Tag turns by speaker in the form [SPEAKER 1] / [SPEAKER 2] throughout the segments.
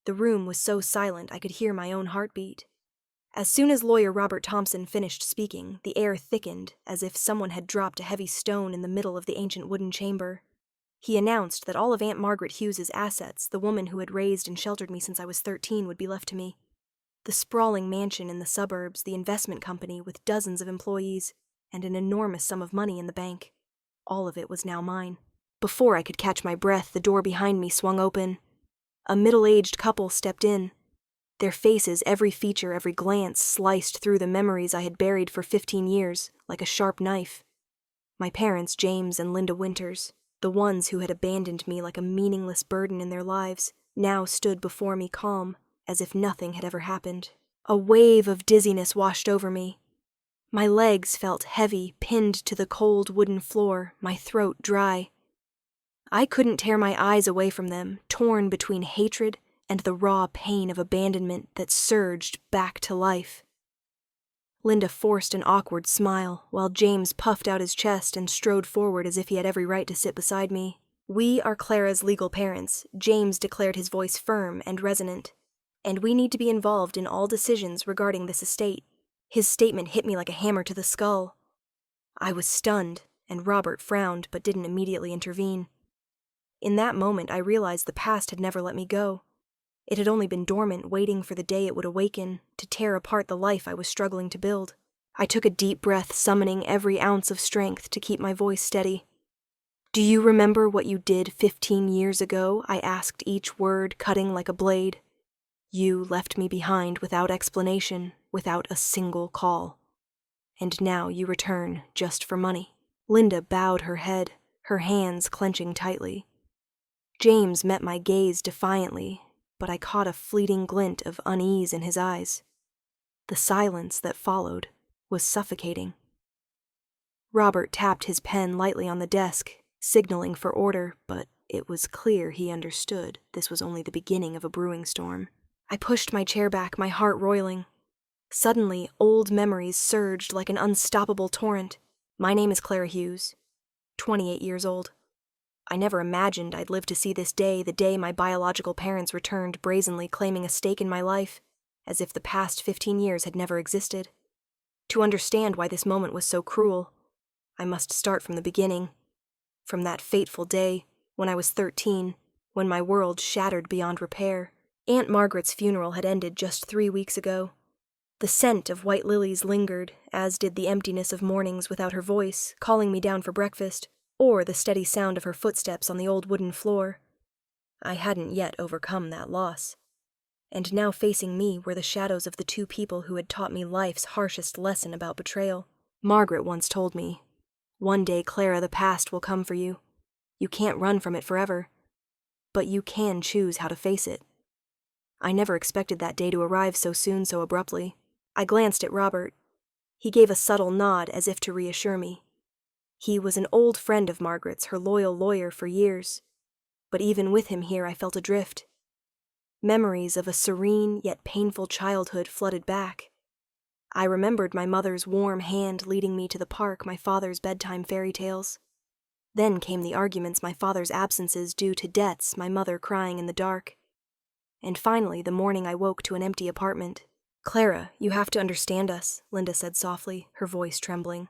[SPEAKER 1] The room was so silent I could hear my own heartbeat. As soon as lawyer Robert Thompson finished speaking, the air thickened, as if someone had dropped a heavy stone in the middle of the ancient wooden chamber. He announced that all of Aunt Margaret Hughes's assets, the woman who had raised and sheltered me since I was 13, would be left to me. The sprawling mansion in the suburbs, the investment company with dozens of employees, and an enormous sum of money in the bank. All of it was now mine. Before I could catch my breath, the door behind me swung open. A middle-aged couple stepped in. Their faces, every feature, every glance, sliced through the memories I had buried for 15 years, like a sharp knife. My parents, James and Linda Winters, the ones who had abandoned me like a meaningless burden in their lives, now stood before me calm, as if nothing had ever happened. A wave of dizziness washed over me. My legs felt heavy, pinned to the cold wooden floor, my throat dry. I couldn't tear my eyes away from them, torn between hatred and the raw pain of abandonment that surged back to life. Linda forced an awkward smile, while James puffed out his chest and strode forward as if he had every right to sit beside me. "We are Clara's legal parents," James declared, his voice firm and resonant, "and we need to be involved in all decisions regarding this estate." His statement hit me like a hammer to the skull. I was stunned, and Robert frowned but didn't immediately intervene. In that moment, I realized the past had never let me go. It had only been dormant, waiting for the day it would awaken, to tear apart the life I was struggling to build. I took a deep breath, summoning every ounce of strength to keep my voice steady. "Do you remember what you did 15 years ago?" I asked, each word cutting like a blade. "You left me behind without explanation, without a single call. And now you return just for money." Linda bowed her head, her hands clenching tightly. James met my gaze defiantly, but I caught a fleeting glint of unease in his eyes. The silence that followed was suffocating. Robert tapped his pen lightly on the desk, signaling for order, but it was clear he understood this was only the beginning of a brewing storm. I pushed my chair back, my heart roiling. Suddenly, old memories surged like an unstoppable torrent. My name is Clara Hughes, 28 years old. I never imagined I'd live to see this day, the day my biological parents returned, brazenly claiming a stake in my life, as if the past 15 years had never existed. To understand why this moment was so cruel, I must start from the beginning. From that fateful day, when I was 13, when my world shattered beyond repair. Aunt Margaret's funeral had ended just 3 weeks ago. The scent of white lilies lingered, as did the emptiness of mornings without her voice, calling me down for breakfast, or the steady sound of her footsteps on the old wooden floor. I hadn't yet overcome that loss. And now facing me were the shadows of the two people who had taught me life's harshest lesson about betrayal. Margaret once told me, "One day, Clara, the past will come for you. You can't run from it forever. But you can choose how to face it." I never expected that day to arrive so soon, so abruptly. I glanced at Robert. He gave a subtle nod as if to reassure me. He was an old friend of Margaret's, her loyal lawyer for years. But even with him here, I felt adrift. Memories of a serene yet painful childhood flooded back. I remembered my mother's warm hand leading me to the park, my father's bedtime fairy tales. Then came the arguments, my father's absences due to debts, my mother crying in the dark. And finally, the morning I woke to an empty apartment. "Clara, you have to understand us," Linda said softly, her voice trembling.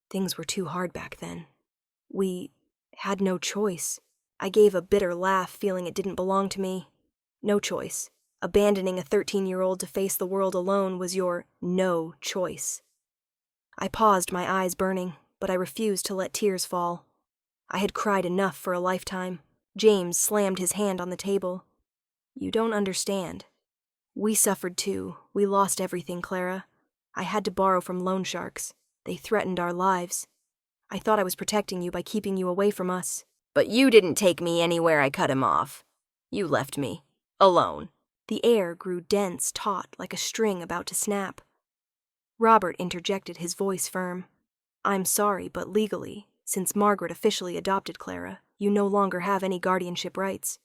[SPEAKER 1] "Things were too hard back then. We had no choice." I gave a bitter laugh, feeling it didn't belong to me. No choice. Abandoning a 13-year-old to face the world alone was your no choice. I paused, my eyes burning, but I refused to let tears fall. I had cried enough for a lifetime. James slammed his hand on the table. "You don't understand. We suffered too. We lost everything, Clara. I had to borrow from loan sharks. They threatened our lives. I thought I was protecting you by keeping you away from us." "But you didn't take me anywhere I cut him off. You left me. Alone." The air grew dense, taut, like a string about to snap. Robert interjected, his voice firm. "I'm sorry, but legally, since Margaret officially adopted Clara, you no longer have any guardianship rights.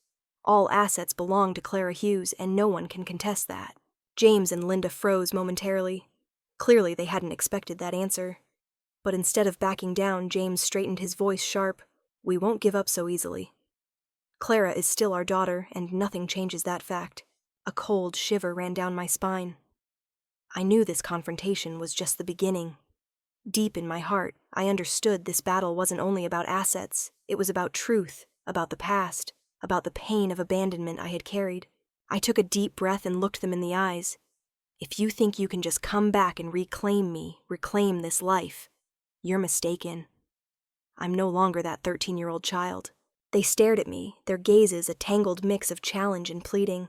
[SPEAKER 1] All assets belong to Clara Hughes, and no one can contest that." James and Linda froze momentarily. Clearly they hadn't expected that answer. But instead of backing down, James straightened his voice sharp. "We won't give up so easily. Clara is still our daughter, and nothing changes that fact. A cold shiver ran down my spine. I knew this confrontation was just the beginning. Deep in my heart, I understood this battle wasn't only about assets, it was about truth, about the past, about the pain of abandonment I had carried. I took a deep breath and looked them in the eyes. If you think you can just come back and reclaim me, reclaim this life, you're mistaken. I'm no longer that 13-year-old child. They stared at me, their gazes a tangled mix of challenge and pleading.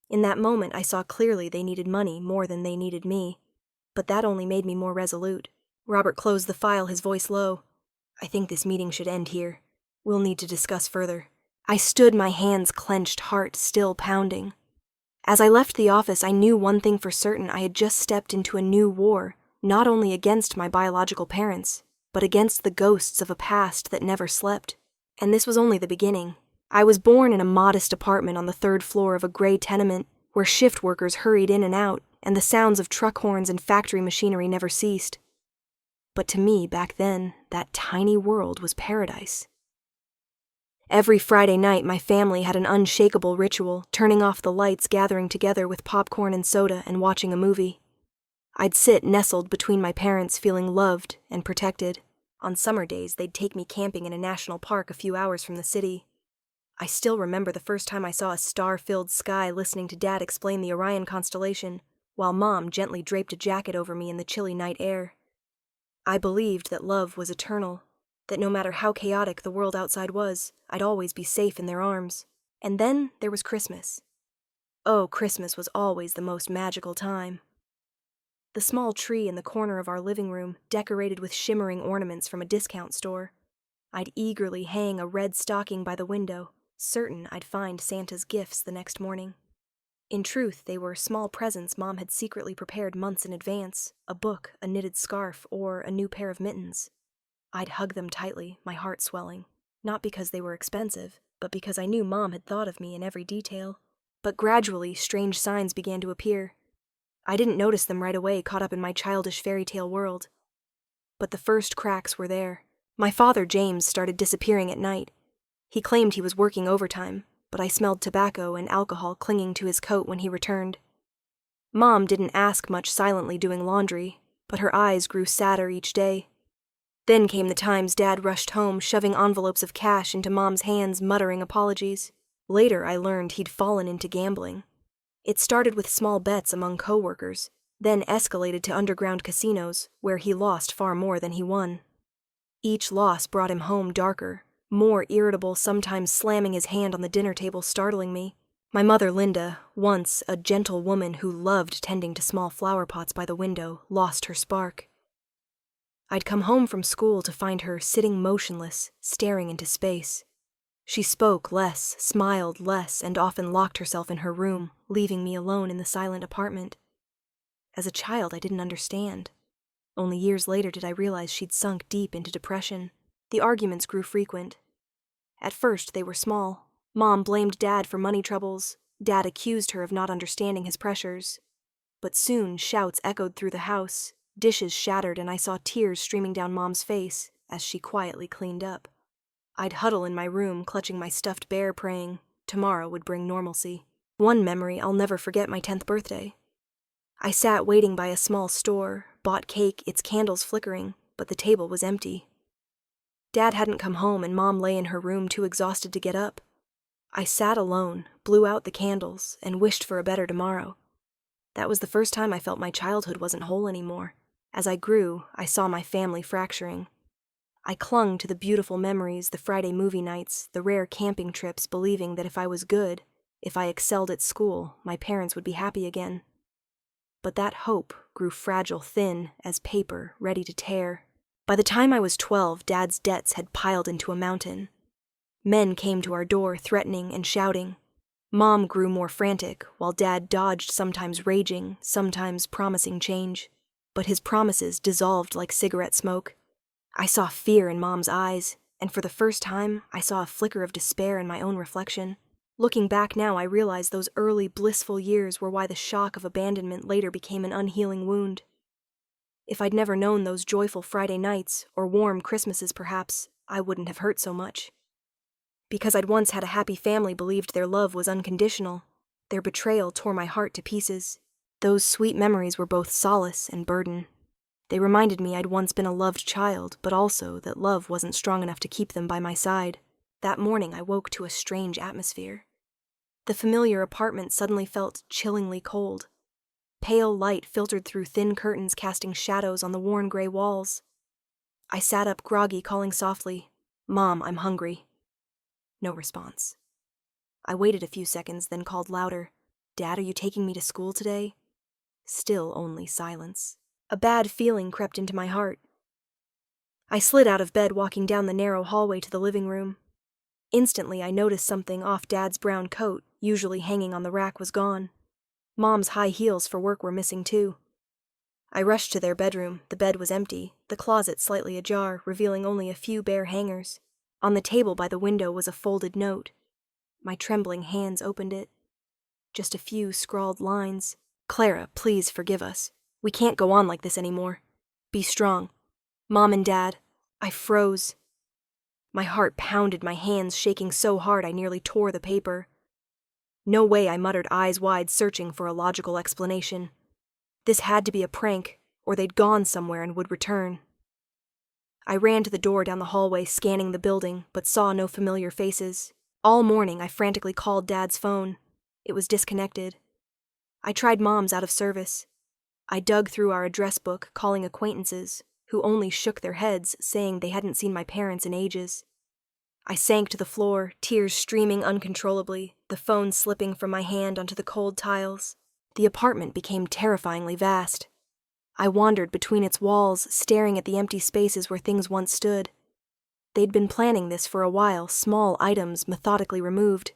[SPEAKER 1] In that moment, I saw clearly they needed money more than they needed me. But that only made me more resolute. Robert closed the file, his voice low. I think this meeting should end here. We'll need to discuss further. I stood, my hands clenched, heart still pounding. As I left the office, I knew one thing for certain. I had just stepped into a new war, not only against my biological parents, but against the ghosts of a past that never slept. And this was only the beginning. I was born in a modest apartment on the 3rd floor of a gray tenement, where shift workers hurried in and out, and the sounds of truck horns and factory machinery never ceased. But to me, back then, that tiny world was paradise. Every Friday night, my family had an unshakable ritual, turning off the lights, gathering together with popcorn and soda, and watching a movie. I'd sit nestled between my parents, feeling loved and protected. On summer days, they'd take me camping in a national park a few hours from the city. I still remember the first time I saw a star-filled sky, listening to Dad explain the Orion constellation, while Mom gently draped a jacket over me in the chilly night air. I believed that love was eternal, that no matter how chaotic the world outside was, I'd always be safe in their arms. And then there was Christmas. Oh, Christmas was always the most magical time. The small tree in the corner of our living room, decorated with shimmering ornaments from a discount store. I'd eagerly hang a red stocking by the window, certain I'd find Santa's gifts the next morning. In truth, they were small presents Mom had secretly prepared months in advance, a book, a knitted scarf, or a new pair of mittens. I'd hug them tightly, my heart swelling, not because they were expensive, but because I knew Mom had thought of me in every detail. But gradually, strange signs began to appear. I didn't notice them right away, caught up in my childish fairy tale world. But the first cracks were there. My father, James, started disappearing at night. He claimed he was working overtime, but I smelled tobacco and alcohol clinging to his coat when he returned. Mom didn't ask much, silently doing laundry, but her eyes grew sadder each day. Then came the times Dad rushed home, shoving envelopes of cash into Mom's hands, muttering apologies. Later, I learned he'd fallen into gambling. It started with small bets among co-workers, then escalated to underground casinos, where he lost far more than he won. Each loss brought him home darker, more irritable, sometimes slamming his hand on the dinner table, startling me. My mother, Linda, once a gentle woman who loved tending to small flower pots by the window, lost her spark. I'd come home from school to find her sitting motionless, staring into space. She spoke less, smiled less, and often locked herself in her room, leaving me alone in the silent apartment. As a child, I didn't understand. Only years later did I realize she'd sunk deep into depression. The arguments grew frequent. At first, they were small. Mom blamed Dad for money troubles. Dad accused her of not understanding his pressures. But soon, shouts echoed through the house, dishes shattered, and I saw tears streaming down Mom's face as she quietly cleaned up. I'd huddle in my room, clutching my stuffed bear, praying tomorrow would bring normalcy. One memory I'll never forget: my 10th birthday. I sat waiting by a small store, bought cake, its candles flickering, but the table was empty. Dad hadn't come home, and Mom lay in her room too exhausted to get up. I sat alone, blew out the candles, and wished for a better tomorrow. That was the first time I felt my childhood wasn't whole anymore. As I grew, I saw my family fracturing. I clung to the beautiful memories, the Friday movie nights, the rare camping trips, believing that if I was good, if I excelled at school, my parents would be happy again. But that hope grew fragile, thin as paper, ready to tear. By the time I was 12, Dad's debts had piled into a mountain. Men came to our door, threatening and shouting. Mom grew more frantic, while Dad dodged, sometimes raging, sometimes promising change. But his promises dissolved like cigarette smoke. I saw fear in Mom's eyes, and for the first time, I saw a flicker of despair in my own reflection. Looking back now, I realize those early blissful years were why the shock of abandonment later became an unhealing wound. If I'd never known those joyful Friday nights, or warm Christmases perhaps, I wouldn't have hurt so much. Because I'd once had a happy family, believed their love was unconditional. Their betrayal tore my heart to pieces. Those sweet memories were both solace and burden. They reminded me I'd once been a loved child, but also that love wasn't strong enough to keep them by my side. That morning I woke to a strange atmosphere. The familiar apartment suddenly felt chillingly cold. Pale light filtered through thin curtains, casting shadows on the worn gray walls. I sat up groggy, calling softly, "Mom, I'm hungry." No response. I waited a few seconds, then called louder, "Dad, are you taking me to school today?" Still only silence. A bad feeling crept into my heart. I slid out of bed, walking down the narrow hallway to the living room. Instantly, I noticed something off Dad's brown coat, usually hanging on the rack, was gone. Mom's high heels for work were missing too. I rushed to their bedroom. The bed was empty, the closet slightly ajar, revealing only a few bare hangers. On the table by the window was a folded note. My trembling hands opened it. Just a few scrawled lines. "Clara, please forgive us. We can't go on like this anymore. Be strong. Mom and Dad." I froze. My heart pounded, my hands shaking so hard I nearly tore the paper. "No way," I muttered, eyes wide, searching for a logical explanation. This had to be a prank, or they'd gone somewhere and would return. I ran to the door down the hallway, scanning the building, but saw no familiar faces. All morning I frantically called Dad's phone. It was disconnected. I tried Mom's out of service. I dug through our address book, calling acquaintances, who only shook their heads, saying they hadn't seen my parents in ages. I sank to the floor, tears streaming uncontrollably, the phone slipping from my hand onto the cold tiles. The apartment became terrifyingly vast. I wandered between its walls, staring at the empty spaces where things once stood. They'd been planning this for a while, small items methodically removed,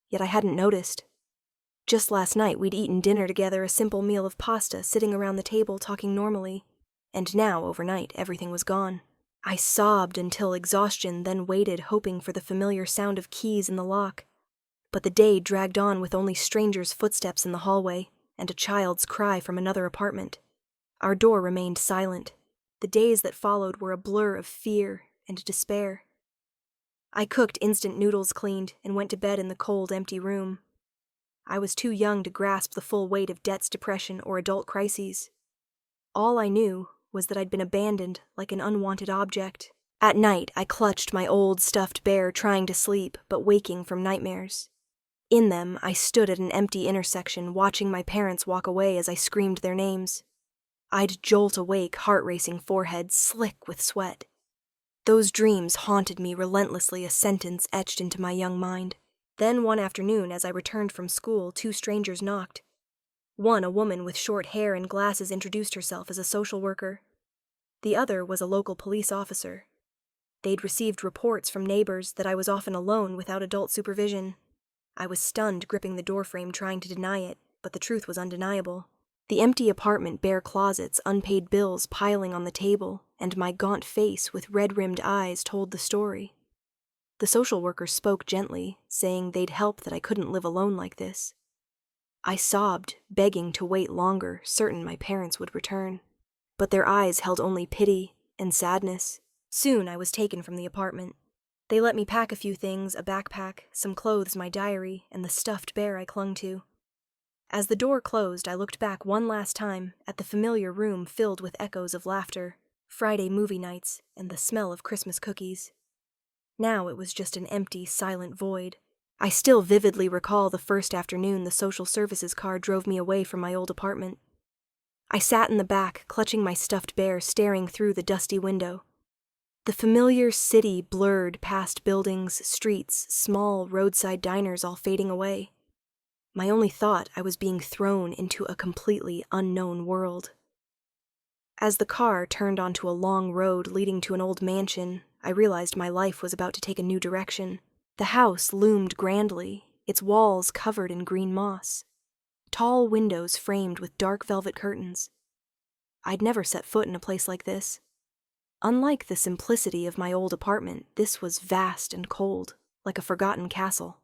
[SPEAKER 1] yet I hadn't noticed. Just last night we'd eaten dinner together, a simple meal of pasta, sitting around the table talking normally, and now, overnight, everything was gone. I sobbed until exhaustion, then waited, hoping for the familiar sound of keys in the lock. But the day dragged on with only strangers' footsteps in the hallway, and a child's cry from another apartment. Our door remained silent. The days that followed were a blur of fear and despair. I cooked instant noodles, cleaned, and went to bed in the cold, empty room. I was too young to grasp the full weight of debts, depression, or adult crises. All I knew was that I'd been abandoned like an unwanted object. At night, I clutched my old stuffed bear, trying to sleep, but waking from nightmares. In them, I stood at an empty intersection, watching my parents walk away as I screamed their names. I'd jolt awake, heart-racing forehead slick with sweat. Those dreams haunted me relentlessly, a sentence etched into my young mind. Then one afternoon, as I returned from school, two strangers knocked. One, a woman with short hair and glasses, introduced herself as a social worker. The other was a local police officer. They'd received reports from neighbors that I was often alone without adult supervision. I was stunned, gripping the doorframe, trying to deny it, but the truth was undeniable. The empty apartment, bare closets, unpaid bills piling on the table, and my gaunt face with red-rimmed eyes told the story. The social worker spoke gently, saying they'd help, that I couldn't live alone like this. I sobbed, begging to wait longer, certain my parents would return. But their eyes held only pity and sadness. Soon I was taken from the apartment. They let me pack a few things, a backpack, some clothes, my diary, and the stuffed bear I clung to. As the door closed, I looked back one last time at the familiar room filled with echoes of laughter, Friday movie nights, and the smell of Christmas cookies. Now it was just an empty, silent void. I still vividly recall the first afternoon the social services car drove me away from my old apartment. I sat in the back, clutching my stuffed bear, staring through the dusty window. The familiar city blurred past buildings, streets, small roadside diners, all fading away. My only thought, I was being thrown into a completely unknown world. As the car turned onto a long road leading to an old mansion, I realized my life was about to take a new direction. The house loomed grandly, its walls covered in green moss. Tall windows framed with dark velvet curtains. I'd never set foot in a place like this. Unlike the simplicity of my old apartment, this was vast and cold, like a forgotten castle.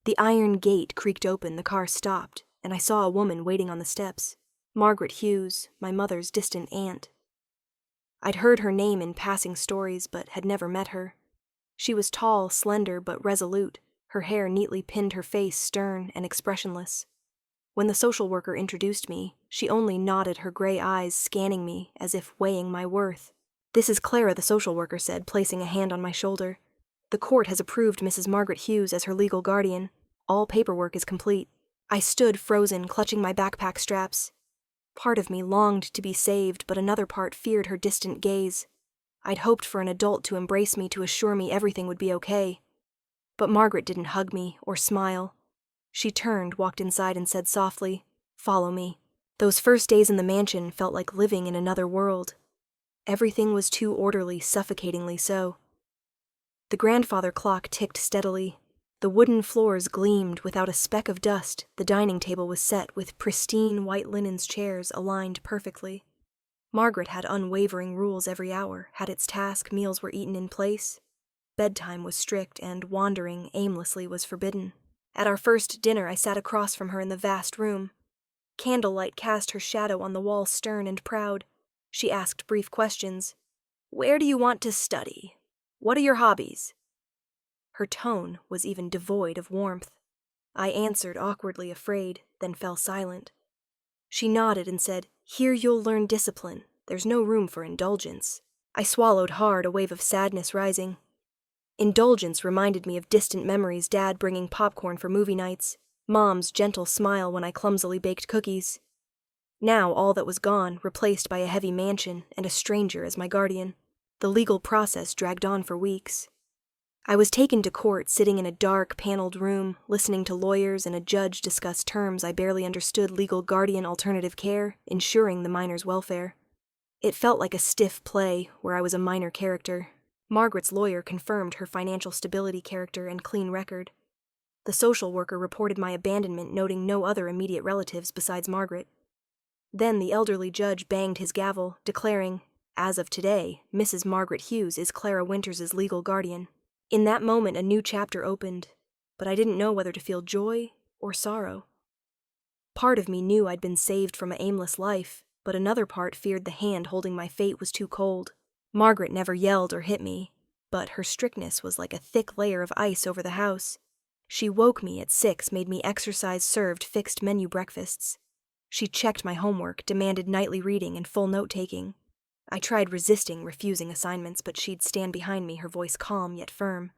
[SPEAKER 1] The iron gate creaked open, the car stopped, and I saw a woman waiting on the steps. Margaret Hughes, my mother's distant aunt. I'd heard her name in passing stories, but had never met her. She was tall, slender, but resolute, Her hair neatly pinned her face, stern and expressionless. When the social worker introduced me, she only nodded, her gray eyes scanning me as if weighing my worth. "This is Clara," the social worker said, placing a hand on my shoulder. "The court has approved Mrs. Margaret Hughes as her legal guardian. All paperwork is complete." I stood frozen, clutching my backpack straps. Part of me longed to be saved, but another part feared her distant gaze. I'd hoped for an adult to embrace me, to assure me everything would be okay. But Margaret didn't hug me or smile. She turned, walked inside, and said softly, "Follow me." Those first days in the mansion felt like living in another world. Everything was too orderly, suffocatingly so. The grandfather clock ticked steadily. The wooden floors gleamed without a speck of dust. The dining table was set with pristine white linen chairs aligned perfectly. Margaret had unwavering rules every hour, had its task, meals were eaten in place. Bedtime was strict, and wandering aimlessly was forbidden. At our first dinner, I sat across from her in the vast room. Candlelight cast her shadow on the wall, stern and proud. She asked brief questions. "Where do you want to study? What are your hobbies?" Her tone was even devoid of warmth. I answered, awkwardly afraid, then fell silent. She nodded and said, "Here you'll learn discipline. There's no room for indulgence." I swallowed hard, a wave of sadness rising. Indulgence reminded me of distant memories, Dad bringing popcorn for movie nights, Mom's gentle smile when I clumsily baked cookies. Now all that was gone, replaced by a heavy mansion and a stranger as my guardian. The legal process dragged on for weeks. I was taken to court, sitting in a dark, paneled room, listening to lawyers and a judge discuss terms I barely understood: legal guardian, alternative care, ensuring the minor's welfare. It felt like a stiff play, where I was a minor character. Margaret's lawyer confirmed her financial stability, character, and clean record. The social worker reported my abandonment, noting no other immediate relatives besides Margaret. Then the elderly judge banged his gavel, declaring, "As of today, Mrs. Margaret Hughes is Clara Winters's legal guardian." In that moment, a new chapter opened, but I didn't know whether to feel joy or sorrow. Part of me knew I'd been saved from an aimless life, but another part feared the hand holding my fate was too cold. Margaret never yelled or hit me, but her strictness was like a thick layer of ice over the house. She woke me at 6, made me exercise, served fixed menu breakfasts. She checked my homework, demanded nightly reading and full note-taking. I tried resisting, refusing assignments, but she'd stand behind me, her voice calm yet firm.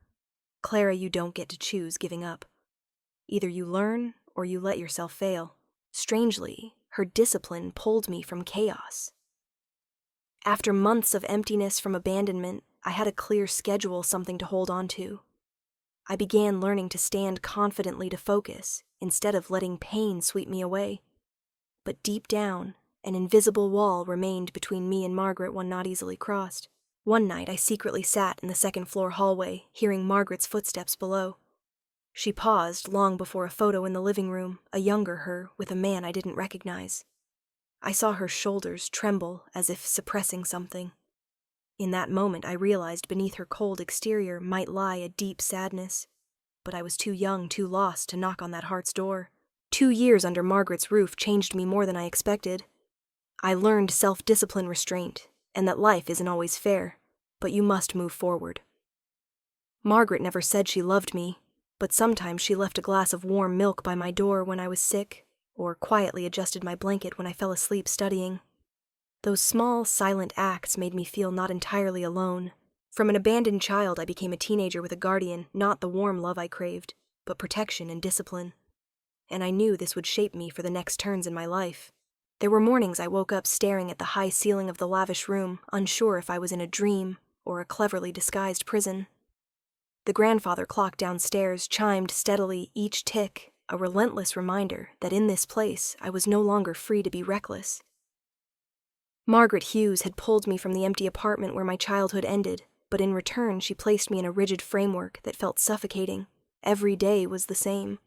[SPEAKER 1] "Clara, you don't get to choose giving up. Either you learn or you let yourself fail." Strangely, her discipline pulled me from chaos. After months of emptiness from abandonment, I had a clear schedule, something to hold on to. I began learning to stand confidently, to focus, instead of letting pain sweep me away. But deep down, an invisible wall remained between me and Margaret, one not easily crossed. One night I secretly sat in the second-floor hallway, hearing Margaret's footsteps below. She paused long before a photo in the living room, a younger her with a man I didn't recognize. I saw her shoulders tremble as if suppressing something. In that moment I realized beneath her cold exterior might lie a deep sadness. But I was too young, too lost to knock on that heart's door. 2 years under Margaret's roof changed me more than I expected. I learned self-discipline, restraint, and that life isn't always fair, but you must move forward. Margaret never said she loved me, but sometimes she left a glass of warm milk by my door when I was sick, or quietly adjusted my blanket when I fell asleep studying. Those small, silent acts made me feel not entirely alone. From an abandoned child, I became a teenager with a guardian, not the warm love I craved, but protection and discipline. And I knew this would shape me for the next turns in my life. There were mornings I woke up staring at the high ceiling of the lavish room, unsure if I was in a dream or a cleverly disguised prison. The grandfather clock downstairs chimed steadily, each tick a relentless reminder that in this place I was no longer free to be reckless. Margaret Hughes had pulled me from the empty apartment where my childhood ended, but in return she placed me in a rigid framework that felt suffocating. Every day was the same.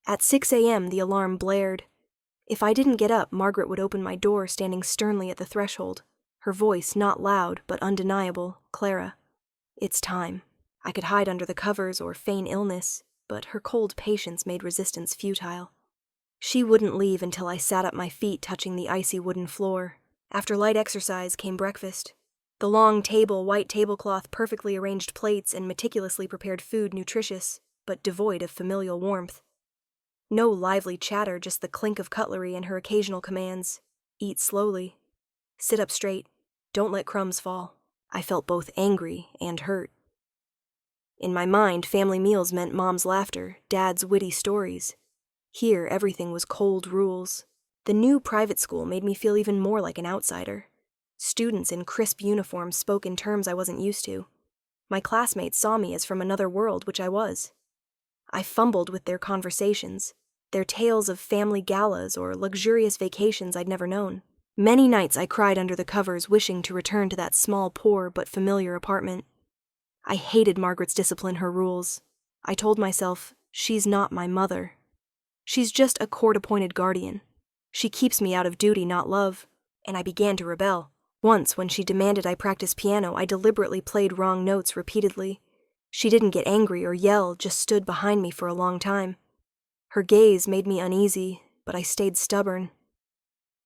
[SPEAKER 1] At 6 a.m. the alarm blared. If I didn't get up, Margaret would open my door, standing sternly at the threshold, her voice not loud but undeniable: "Clara, it's time." I could hide under the covers or feign illness, but her cold patience made resistance futile. She wouldn't leave until I sat up, my feet touching the icy wooden floor. After light exercise came breakfast. The long table, white tablecloth, perfectly arranged plates, and meticulously prepared food, nutritious. but devoid of familial warmth. No lively chatter, just the clink of cutlery and her occasional commands. Eat slowly. Sit up straight. Don't let crumbs fall. I felt both angry and hurt. In my mind, family meals meant Mom's laughter, Dad's witty stories. Here, everything was cold rules. The new private school made me feel even more like an outsider. Students in crisp uniforms spoke in terms I wasn't used to. My classmates saw me as from another world, which I was. I fumbled with their conversations, their tales of family galas or luxurious vacations I'd never known. Many nights I cried under the covers, wishing to return to that small, poor, but familiar apartment. I hated Margaret's discipline, her rules. I told myself, she's not my mother. She's just a court-appointed guardian. She keeps me out of duty, not love. And I began to rebel. Once, when she demanded I practice piano, I deliberately played wrong notes repeatedly. She didn't get angry or yell, just stood behind me for a long time. Her gaze made me uneasy, but I stayed stubborn.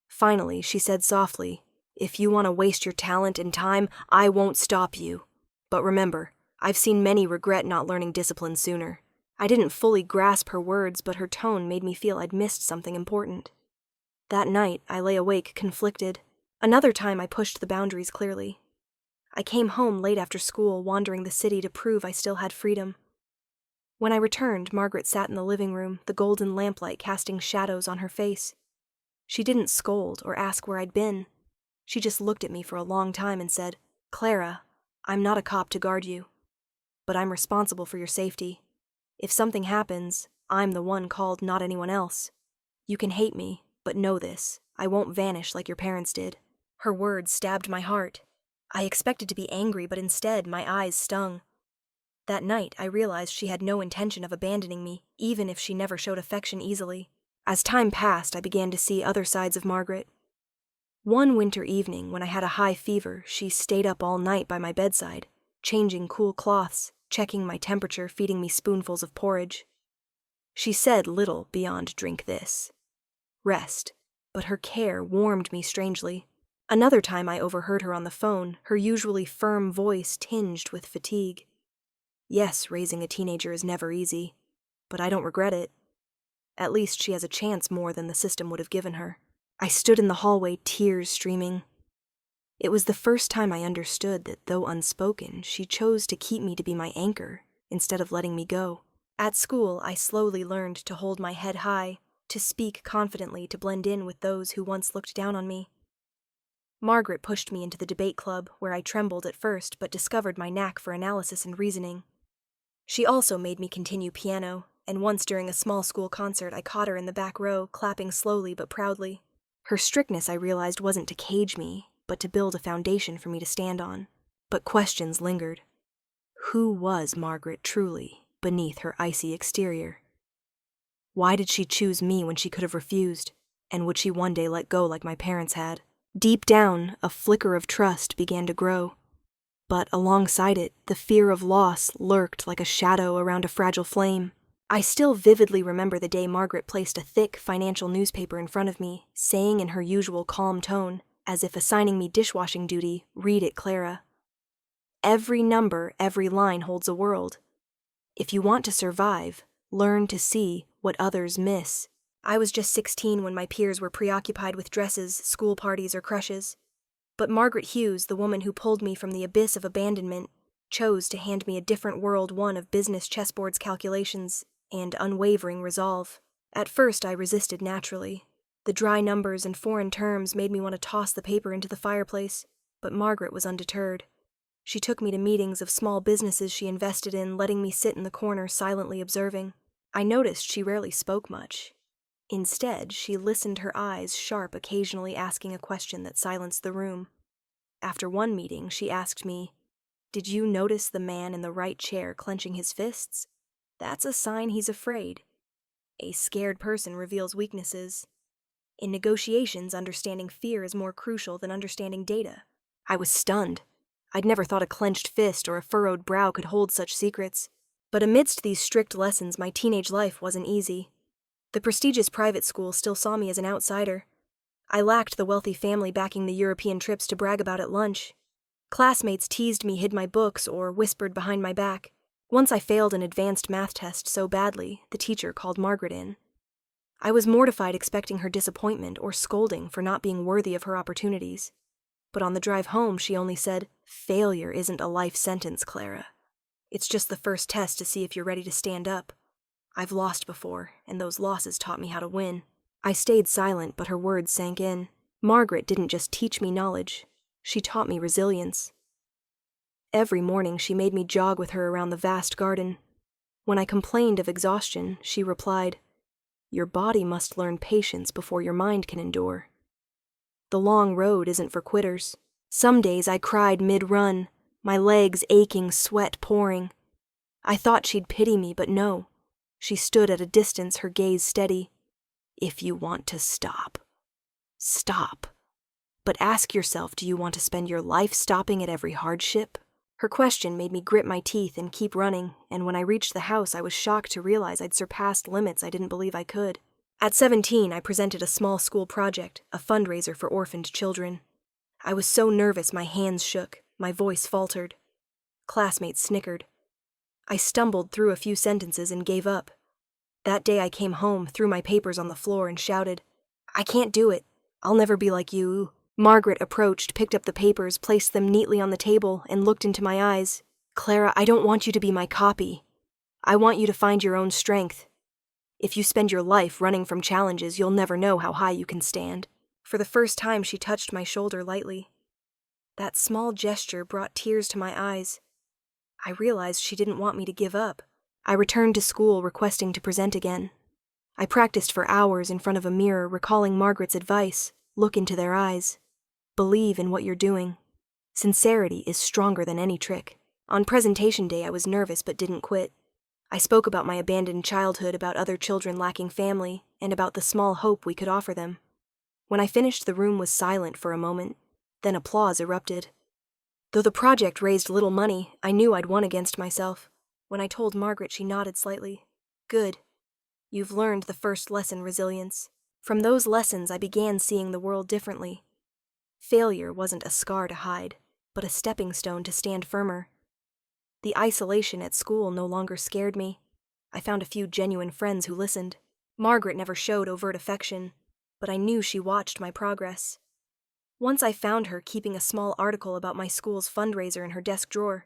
[SPEAKER 1] Finally, she said softly, "If you want to waste your talent and time, I won't stop you. But remember, I've seen many regret not learning discipline sooner." I didn't fully grasp her words, but her tone made me feel I'd missed something important. That night, I lay awake, conflicted. Another time, I pushed the boundaries clearly. I came home late after school, wandering the city to prove I still had freedom. When I returned, Margaret sat in the living room, the golden lamplight casting shadows on her face. She didn't scold or ask where I'd been. She just looked at me for a long time and said, "Clara, I'm not a cop to guard you, but I'm responsible for your safety. If something happens, I'm the one called, not anyone else. You can hate me, but know this, I won't vanish like your parents did." Her words stabbed my heart. I expected to be angry, but instead my eyes stung. That night, I realized she had no intention of abandoning me, even if she never showed affection easily. As time passed, I began to see other sides of Margaret. One winter evening, when I had a high fever, she stayed up all night by my bedside, changing cool cloths, checking my temperature, feeding me spoonfuls of porridge. She said little beyond "drink this." Rest, but her care warmed me strangely. Another time I overheard her on the phone, her usually firm voice tinged with fatigue. Yes, raising a teenager is never easy, but I don't regret it. At least she has a chance more than the system would have given her. I stood in the hallway, tears streaming. It was the first time I understood that, though unspoken, she chose to keep me to be my anchor, instead of letting me go. At school, I slowly learned to hold my head high, to speak confidently, to blend in with those who once looked down on me. Margaret pushed me into the debate club, where I trembled at first but discovered my knack for analysis and reasoning. She also made me continue piano, and once during a small school concert I caught her in the back row, clapping slowly but proudly. Her strictness, I realized, wasn't to cage me, but to build a foundation for me to stand on. But questions lingered. Who was Margaret truly, beneath her icy exterior? Why did she choose me when she could have refused? And would she one day let go like my parents had? Deep down, a flicker of trust began to grow. But alongside it, the fear of loss lurked like a shadow around a fragile flame. I still vividly remember the day Margaret placed a thick financial newspaper in front of me, saying in her usual calm tone, as if assigning me dishwashing duty, "Read it, Clara. Every number, every line holds a world. If you want to survive, learn to see what others miss." I was just 16 when my peers were preoccupied with dresses, school parties, or crushes. But Margaret Hughes, the woman who pulled me from the abyss of abandonment, chose to hand me a different world, one of business chessboard's calculations and unwavering resolve. At first, I resisted naturally. The dry numbers and foreign terms made me want to toss the paper into the fireplace, but Margaret was undeterred. She took me to meetings of small businesses she invested in, letting me sit in the corner silently observing. I noticed she rarely spoke much. Instead, she listened, her eyes sharp, occasionally asking a question that silenced the room. After one meeting, she asked me, "Did you notice the man in the right chair clenching his fists? That's a sign he's afraid. A scared person reveals weaknesses. In negotiations, understanding fear is more crucial than understanding data." I was stunned. I'd never thought a clenched fist or a furrowed brow could hold such secrets. But amidst these strict lessons, my teenage life wasn't easy. The prestigious private school still saw me as an outsider. I lacked the wealthy family backing the European trips to brag about at lunch. Classmates teased me, hid my books, or whispered behind my back. Once I failed an advanced math test so badly, the teacher called Margaret in. I was mortified expecting her disappointment or scolding for not being worthy of her opportunities. But on the drive home, she only said, "Failure isn't a life sentence, Clara. It's just the first test to see if you're ready to stand up. I've lost before, and those losses taught me how to win." I stayed silent, but her words sank in. Margaret didn't just teach me knowledge. She taught me resilience. Every morning, she made me jog with her around the vast garden. When I complained of exhaustion, she replied, "Your body must learn patience before your mind can endure. The long road isn't for quitters." Some days I cried mid-run, my legs aching, sweat pouring. I thought she'd pity me, but no. She stood at a distance, her gaze steady. "If you want to stop, stop. But ask yourself, do you want to spend your life stopping at every hardship?" Her question made me grit my teeth and keep running, and when I reached the house, I was shocked to realize I'd surpassed limits I didn't believe I could. At 17, I presented a small school project, a fundraiser for orphaned children. I was so nervous my hands shook, my voice faltered. Classmates snickered. I stumbled through a few sentences and gave up. That day I came home, threw my papers on the floor, and shouted, "I can't do it. I'll never be like you." Margaret approached, picked up the papers, placed them neatly on the table, and looked into my eyes. "Clara, I don't want you to be my copy. I want you to find your own strength. If you spend your life running from challenges, you'll never know how high you can stand." For the first time, she touched my shoulder lightly. That small gesture brought tears to my eyes. I realized she didn't want me to give up. I returned to school, requesting to present again. I practiced for hours in front of a mirror, recalling Margaret's advice: look into their eyes. Believe in what you're doing. Sincerity is stronger than any trick. On presentation day, I was nervous but didn't quit. I spoke about my abandoned childhood, about other children lacking family, and about the small hope we could offer them. When I finished, the room was silent for a moment. Then applause erupted. Though the project raised little money, I knew I'd won against myself. When I told Margaret, she nodded slightly. "Good. You've learned the first lesson, resilience." From those lessons, I began seeing the world differently. Failure wasn't a scar to hide, but a stepping stone to stand firmer. The isolation at school no longer scared me. I found a few genuine friends who listened. Margaret never showed overt affection, but I knew she watched my progress. Once I found her keeping a small article about my school's fundraiser in her desk drawer.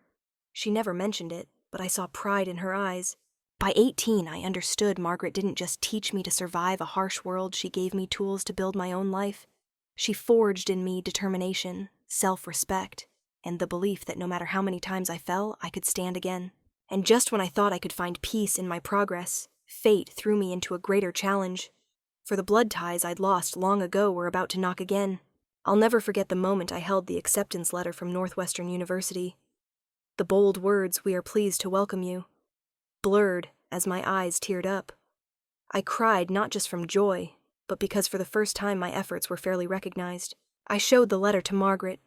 [SPEAKER 1] She never mentioned it, but I saw pride in her eyes. By 18, I understood Margaret didn't just teach me to survive a harsh world, she gave me tools to build my own life. She forged in me determination, self-respect, and the belief that no matter how many times I fell, I could stand again. And just when I thought I could find peace in my progress, fate threw me into a greater challenge. For the blood ties I'd lost long ago were about to knock again. I'll never forget the moment I held the acceptance letter from Northwestern University. The bold words, "We are pleased to welcome you," blurred as my eyes teared up. I cried not just from joy, but because for the first time my efforts were fairly recognized. I showed the letter to Margaret.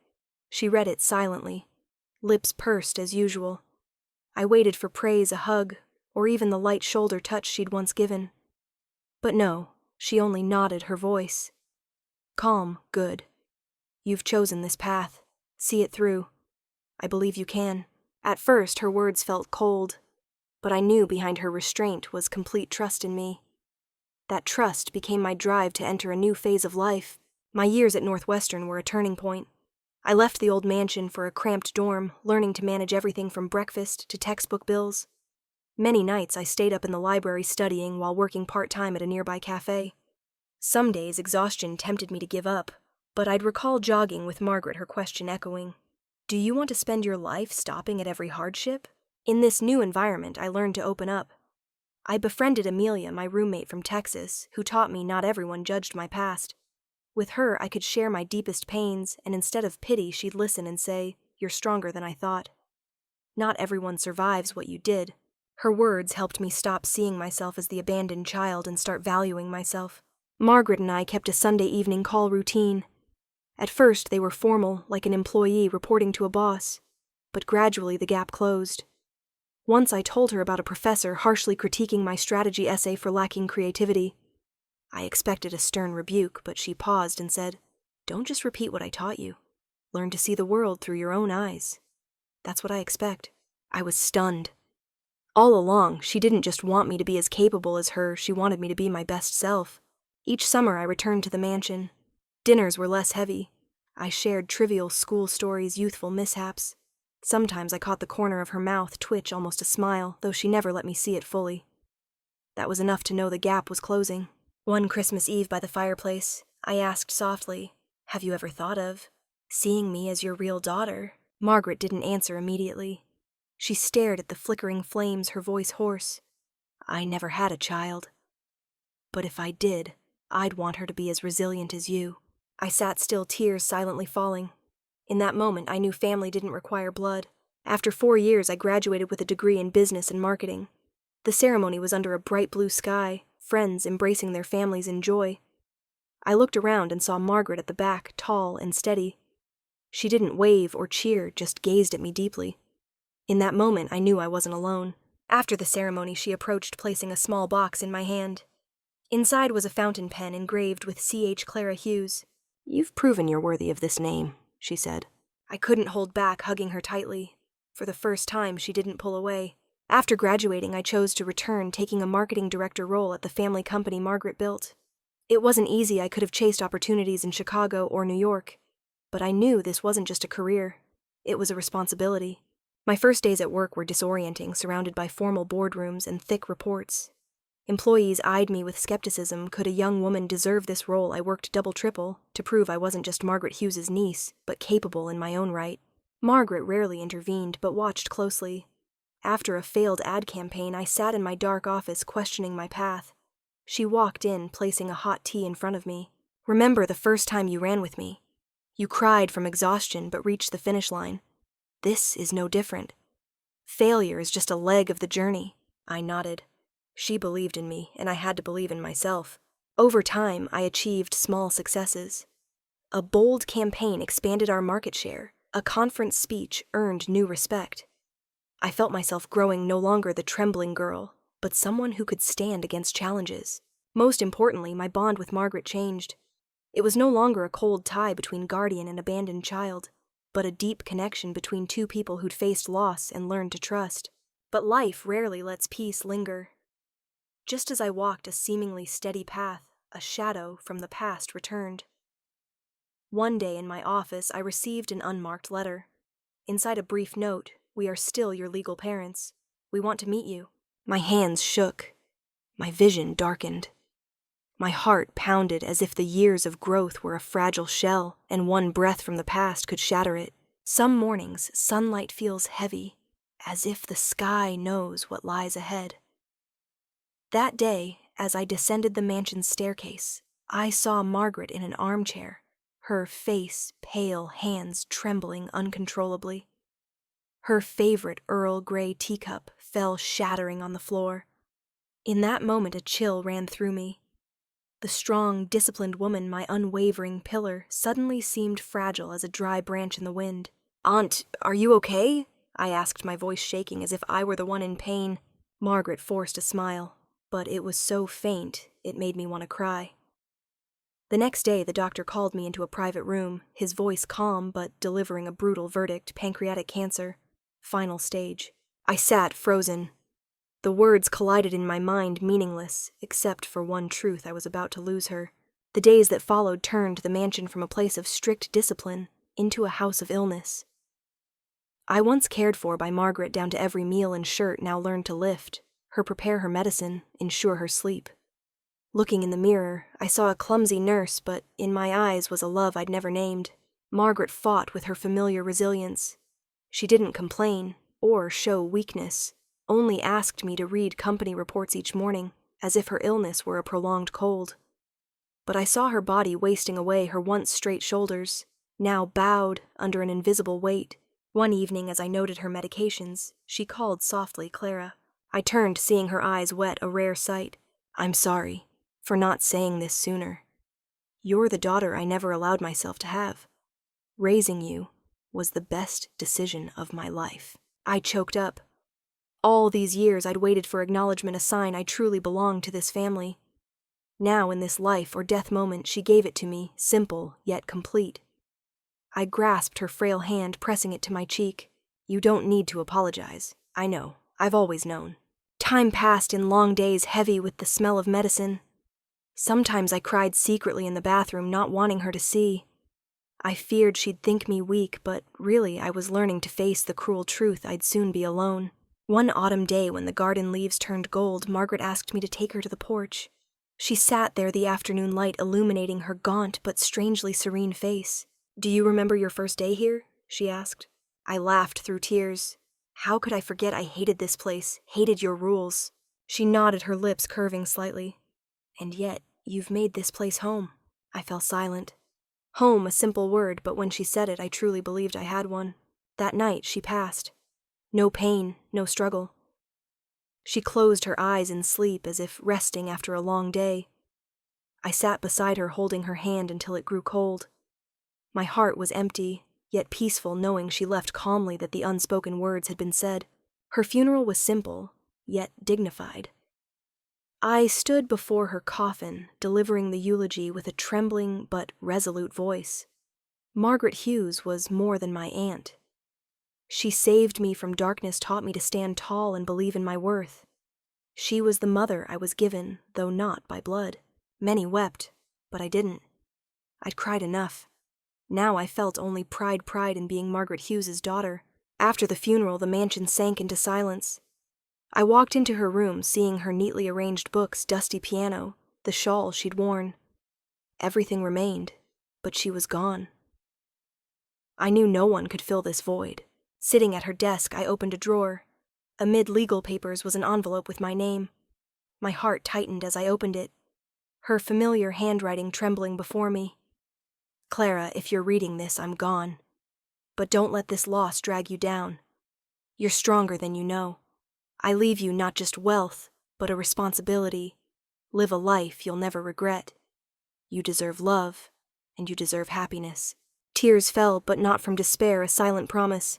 [SPEAKER 1] She read it silently, lips pursed as usual. I waited for praise, a hug, or even the light shoulder touch she'd once given. But no, she only nodded, her voice calm, good. "You've chosen this path. See it through. I believe you can." At first, her words felt cold, but I knew behind her restraint was complete trust in me. That trust became my drive to enter a new phase of life. My years at Northwestern were a turning point. I left the old mansion for a cramped dorm, learning to manage everything from breakfast to textbook bills. Many nights I stayed up in the library studying while working part-time at a nearby cafe. Some days exhaustion tempted me to give up, but I'd recall jogging with Margaret, her question echoing, "Do you want to spend your life stopping at every hardship?" In this new environment, I learned to open up. I befriended Amelia, my roommate from Texas, who taught me not everyone judged my past. With her, I could share my deepest pains, and instead of pity, she'd listen and say, "You're stronger than I thought. Not everyone survives what you did." Her words helped me stop seeing myself as the abandoned child and start valuing myself. Margaret and I kept a Sunday evening call routine. At first, they were formal, like an employee reporting to a boss, but gradually the gap closed. Once I told her about a professor harshly critiquing my strategy essay for lacking creativity. I expected a stern rebuke, but she paused and said, "Don't just repeat what I taught you. Learn to see the world through your own eyes." "That's what I expect." I was stunned. All along, she didn't just want me to be as capable as her, she wanted me to be my best self. Each summer I returned to the mansion. Dinners were less heavy. I shared trivial school stories, youthful mishaps. Sometimes I caught the corner of her mouth twitch almost a smile, though she never let me see it fully. That was enough to know the gap was closing. One Christmas Eve by the fireplace, I asked softly, "Have you ever thought of seeing me as your real daughter?" Margaret didn't answer immediately. She stared at the flickering flames, her voice hoarse. "I never had a child. But if I did, I'd want her to be as resilient as you." I sat still, tears silently falling. In that moment, I knew family didn't require blood. After 4 years, I graduated with a degree in business and marketing. The ceremony was under a bright blue sky, friends embracing their families in joy. I looked around and saw Margaret at the back, tall and steady. She didn't wave or cheer, just gazed at me deeply. In that moment, I knew I wasn't alone. After the ceremony, she approached, placing a small box in my hand. Inside was a fountain pen engraved with C.H. Clara Hughes. "You've proven you're worthy of this name," she said. I couldn't hold back, hugging her tightly. For the first time, she didn't pull away. After graduating, I chose to return, taking a marketing director role at the family company Margaret built. It wasn't easy. I could have chased opportunities in Chicago or New York. But I knew this wasn't just a career. It was a responsibility. My first days at work were disorienting, surrounded by formal boardrooms and thick reports. Employees eyed me with skepticism. Could a young woman deserve this role? I worked double-triple to prove I wasn't just Margaret Hughes's niece, but capable in my own right. Margaret rarely intervened, but watched closely. After a failed ad campaign, I sat in my dark office questioning my path. She walked in, placing a hot tea in front of me. "Remember the first time you ran with me? You cried from exhaustion but reached the finish line. This is no different. Failure is just a leg of the journey." I nodded. She believed in me, and I had to believe in myself. Over time, I achieved small successes. A bold campaign expanded our market share. A conference speech earned new respect. I felt myself growing, no longer the trembling girl, but someone who could stand against challenges. Most importantly, my bond with Margaret changed. It was no longer a cold tie between guardian and abandoned child, but a deep connection between two people who'd faced loss and learned to trust. But life rarely lets peace linger. Just as I walked a seemingly steady path, a shadow from the past returned. One day in my office, I received an unmarked letter. Inside a brief note, "We are still your legal parents. We want to meet you." My hands shook. My vision darkened. My heart pounded as if the years of growth were a fragile shell, and one breath from the past could shatter it. Some mornings, sunlight feels heavy, as if the sky knows what lies ahead. That day, as I descended the mansion's staircase, I saw Margaret in an armchair, her face pale, hands trembling uncontrollably. Her favorite Earl Grey teacup fell shattering on the floor. In that moment, a chill ran through me. The strong, disciplined woman, my unwavering pillar, suddenly seemed fragile as a dry branch in the wind. "Aunt, are you okay?" I asked, my voice shaking as if I were the one in pain. Margaret forced a smile, but it was so faint it made me want to cry. The next day, the doctor called me into a private room, his voice calm but delivering a brutal verdict: pancreatic cancer, final stage. I sat frozen. The words collided in my mind, meaningless, except for one truth: I was about to lose her. The days that followed turned the mansion from a place of strict discipline into a house of illness. I, once cared for by Margaret down to every meal and shirt, now learned to lift her, prepare her medicine, ensure her sleep. Looking in the mirror, I saw a clumsy nurse, but in my eyes was a love I'd never named. Margaret fought with her familiar resilience. She didn't complain or show weakness, only asked me to read company reports each morning, as if her illness were a prolonged cold. But I saw her body wasting away, her once straight shoulders, now bowed under an invisible weight. One evening, as I noted her medications, she called softly, "Clara." I turned, seeing her eyes wet, a rare sight. "I'm sorry for not saying this sooner. You're the daughter I never allowed myself to have. Raising you was the best decision of my life." I choked up. All these years I'd waited for acknowledgement, a sign I truly belonged to this family. Now, in this life or death moment, she gave it to me, simple yet complete. I grasped her frail hand, pressing it to my cheek. "You don't need to apologize. I know. I've always known. Time passed in long days heavy with the smell of medicine. Sometimes I cried secretly in the bathroom, not wanting her to see. I feared she'd think me weak, but really I was learning to face the cruel truth I'd soon be alone. One autumn day when the garden leaves turned gold, Margaret asked me to take her to the porch. She sat there, the afternoon light illuminating her gaunt but strangely serene face. "Do you remember your first day here?" she asked. I laughed through tears. How could I forget I hated this place, hated your rules? She nodded, her lips curving slightly. "And yet, you've made this place home." I fell silent. Home, a simple word, but when she said it, I truly believed I had one. That night, she passed. No pain, no struggle. She closed her eyes in sleep as if resting after a long day. I sat beside her, holding her hand until it grew cold. My heart was empty, yet peaceful, knowing she left calmly that the unspoken words had been said. Her funeral was simple, yet dignified. I stood before her coffin, delivering the eulogy with a trembling but resolute voice. Margaret Hughes was more than my aunt. She saved me from darkness, taught me to stand tall and believe in my worth. She was the mother I was given, though not by blood. Many wept, but I didn't. I'd cried enough. Now I felt only pride in being Margaret Hughes's daughter. After the funeral, the mansion sank into silence. I walked into her room, seeing her neatly arranged books, dusty piano, the shawl she'd worn. Everything remained, but she was gone. I knew no one could fill this void. Sitting at her desk, I opened a drawer. Amid legal papers was an envelope with my name. My heart tightened as I opened it, her familiar handwriting trembling before me. "Clara, if you're reading this, I'm gone. But don't let this loss drag you down. You're stronger than you know. I leave you not just wealth, but a responsibility. Live a life you'll never regret. You deserve love, and you deserve happiness." Tears fell, but not from despair, a silent promise.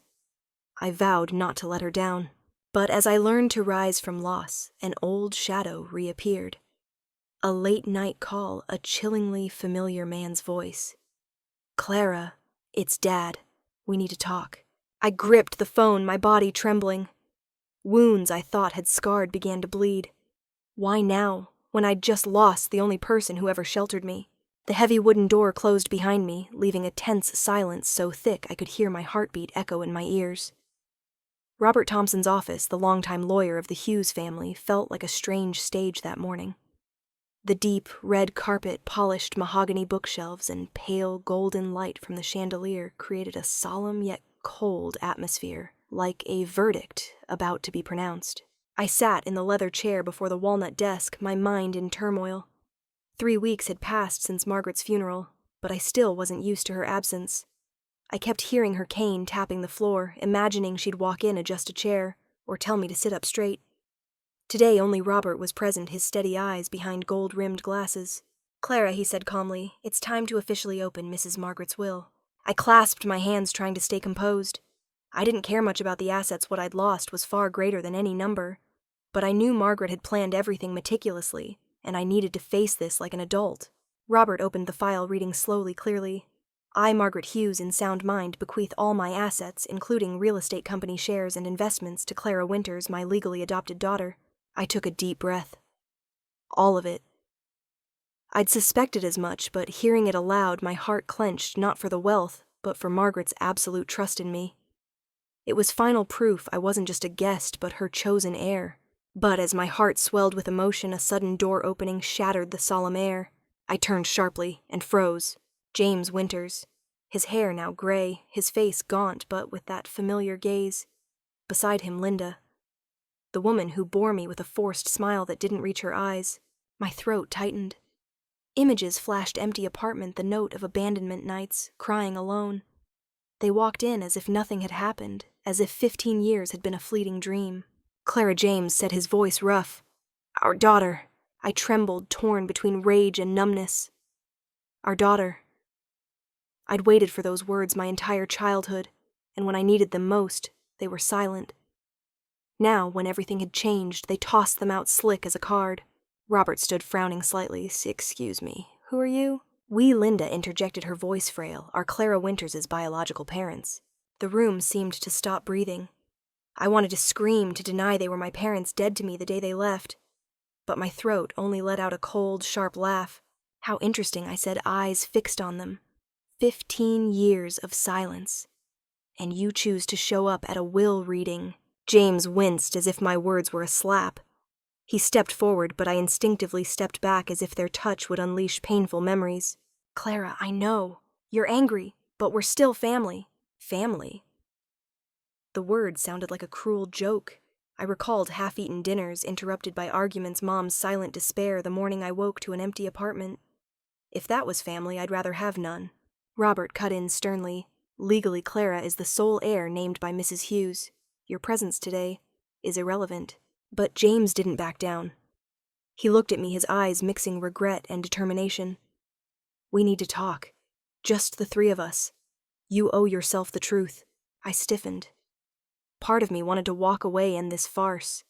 [SPEAKER 1] I vowed not to let her down. But as I learned to rise from loss, an old shadow reappeared. A late-night call, a chillingly familiar man's voice. "Clara, it's Dad. We need to talk." I gripped the phone, my body trembling. Wounds I thought had scarred began to bleed. Why now, when I'd just lost the only person who ever sheltered me? The heavy wooden door closed behind me, leaving a tense silence so thick I could hear my heartbeat echo in my ears. Robert Thompson's office, the longtime lawyer of the Hughes family, felt like a strange stage that morning. The deep, red carpet, polished mahogany bookshelves, and pale, golden light from the chandelier created a solemn yet cold atmosphere, like a verdict about to be pronounced. I sat in the leather chair before the walnut desk, my mind in turmoil. 3 weeks had passed since Margaret's funeral, but I still wasn't used to her absence. I kept hearing her cane tapping the floor, imagining she'd walk in, adjust a chair, or tell me to sit up straight. Today only Robert was present, his steady eyes behind gold-rimmed glasses. "Clara," he said calmly, "it's time to officially open Mrs. Margaret's will." I clasped my hands, trying to stay composed. I didn't care much about the assets. What I'd lost was far greater than any number. But I knew Margaret had planned everything meticulously, and I needed to face this like an adult. Robert opened the file, reading slowly, clearly. "I, Margaret Hughes, in sound mind, bequeath all my assets, including real estate company shares and investments, to Clara Winters, my legally adopted daughter." I took a deep breath. All of it. I'd suspected as much, but hearing it aloud, my heart clenched, not for the wealth, but for Margaret's absolute trust in me. It was final proof I wasn't just a guest, but her chosen heir. But as my heart swelled with emotion, a sudden door opening shattered the solemn air. I turned sharply and froze. James Winters. His hair now gray, his face gaunt, but with that familiar gaze. Beside him, Linda. The woman who bore me with a forced smile that didn't reach her eyes. My throat tightened. Images flashed empty apartment, the note of abandonment nights, crying alone. They walked in as if nothing had happened, as if 15 years had been a fleeting dream. Clara James said, his voice rough. "Our daughter." I trembled, torn between rage and numbness. Our daughter. I'd waited for those words my entire childhood, and when I needed them most, they were silent. Now, when everything had changed, they tossed them out slick as a card. Robert stood frowning slightly. "Excuse me, who are you?" "We," Linda interjected, her voice frail, "are Clara Winters' biological parents." The room seemed to stop breathing. I wanted to scream, to deny they were my parents dead to me the day they left. But my throat only let out a cold, sharp laugh. How interesting, I said, eyes fixed on them. 15 years of silence. And you choose to show up at a will reading. James winced as if my words were a slap. He stepped forward, but I instinctively stepped back as if their touch would unleash painful memories. Clara, I know. You're angry, but we're still family. Family? The word sounded like a cruel joke. I recalled half-eaten dinners interrupted by arguments, Mom's silent despair the morning I woke to an empty apartment. If that was family, I'd rather have none. Robert cut in sternly. Legally, Clara is the sole heir named by Mrs. Hughes. Your presence today is irrelevant. But James didn't back down. He looked at me, his eyes mixing regret and determination. We need to talk. Just the three of us. You owe yourself the truth. I stiffened. Part of me wanted to walk away in this farce.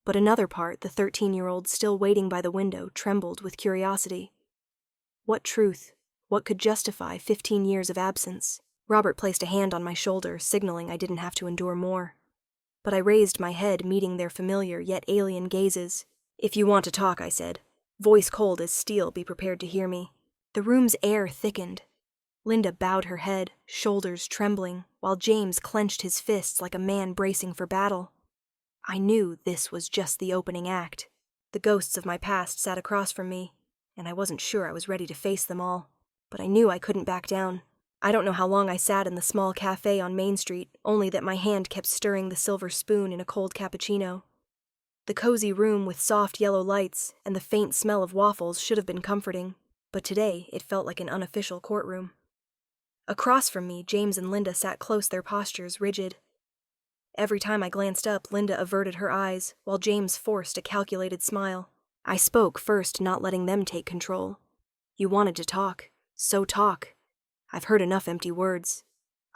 [SPEAKER 1] But another part, the 13-year-old still waiting by the window, trembled with curiosity. What truth? What could justify 15 years of absence? Robert placed a hand on my shoulder, signaling I didn't have to endure more. But I raised my head, meeting their familiar yet alien gazes. If you want to talk, I said. Voice cold as steel, be prepared to hear me. The room's air thickened. Linda bowed her head, shoulders trembling, while James clenched his fists like a man bracing for battle. I knew this was just the opening act. The ghosts of my past sat across from me, and I wasn't sure I was ready to face them all. But I knew I couldn't back down. I don't know how long I sat in the small cafe on Main Street, only that my hand kept stirring the silver spoon in a cold cappuccino. The cozy room with soft yellow lights and the faint smell of waffles should have been comforting, but today it felt like an unofficial courtroom. Across from me, James and Linda sat close, their postures rigid. Every time I glanced up, Linda averted her eyes, while James forced a calculated smile. I spoke first, not letting them take control. You wanted to talk, so talk. I've heard enough empty words.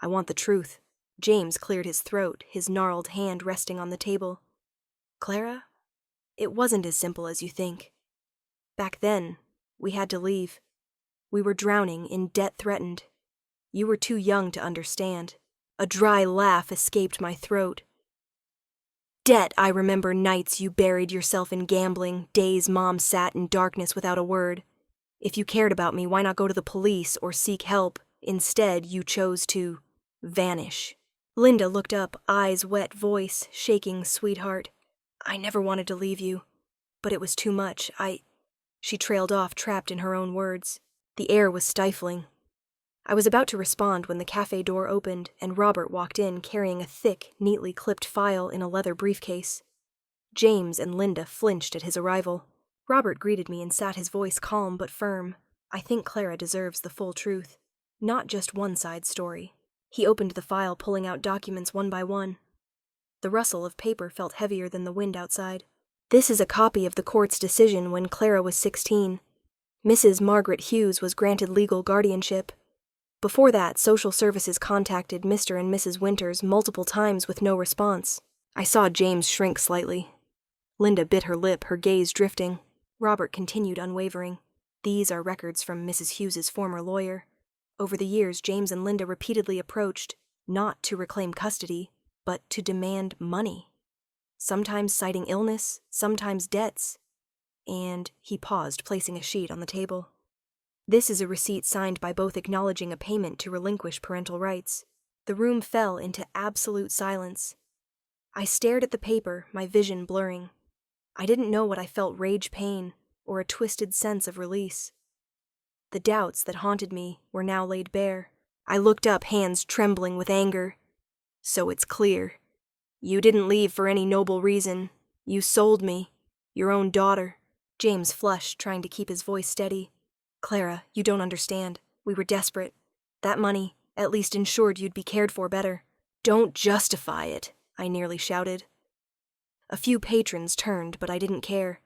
[SPEAKER 1] I want the truth. James cleared his throat, his gnarled hand resting on the table. Clara, it wasn't as simple as you think. Back then, we had to leave. We were drowning, in debt threatened. You were too young to understand. A dry laugh escaped my throat. Debt, I remember nights you buried yourself in gambling, days Mom sat in darkness without a word. If you cared about me, why not go to the police or seek help? Instead, you chose to vanish. Linda looked up, eyes wet, voice shaking, sweetheart. I never wanted to leave you, but it was too much. She trailed off, trapped in her own words. The air was stifling. I was about to respond when the cafe door opened and Robert walked in carrying a thick, neatly clipped file in a leather briefcase. James and Linda flinched at his arrival. Robert greeted me and sat, his voice calm but firm. I think Clara deserves the full truth, not just one side story. He opened the file, pulling out documents one by one. The rustle of paper felt heavier than the wind outside. This is a copy of the court's decision when Clara was 16. Mrs. Margaret Hughes was granted legal guardianship. Before that, social services contacted Mr. and Mrs. Winters multiple times with no response. I saw James shrink slightly. Linda bit her lip, her gaze drifting. Robert continued unwavering. These are records from Mrs. Hughes's former lawyer. Over the years, James and Linda repeatedly approached, not to reclaim custody, but to demand money. Sometimes citing illness, sometimes debts. And he paused, placing a sheet on the table. This is a receipt signed by both acknowledging a payment to relinquish parental rights. The room fell into absolute silence. I stared at the paper, my vision blurring. I didn't know what I felt, rage, pain, or a twisted sense of release. The doubts that haunted me were now laid bare. I looked up, hands trembling with anger. So it's clear. You didn't leave for any noble reason. You sold me, your own daughter. James flushed, trying to keep his voice steady. Clara, you don't understand. We were desperate. That money at least ensured you'd be cared for better. Don't justify it, I nearly shouted. A few patrons turned, but I didn't care.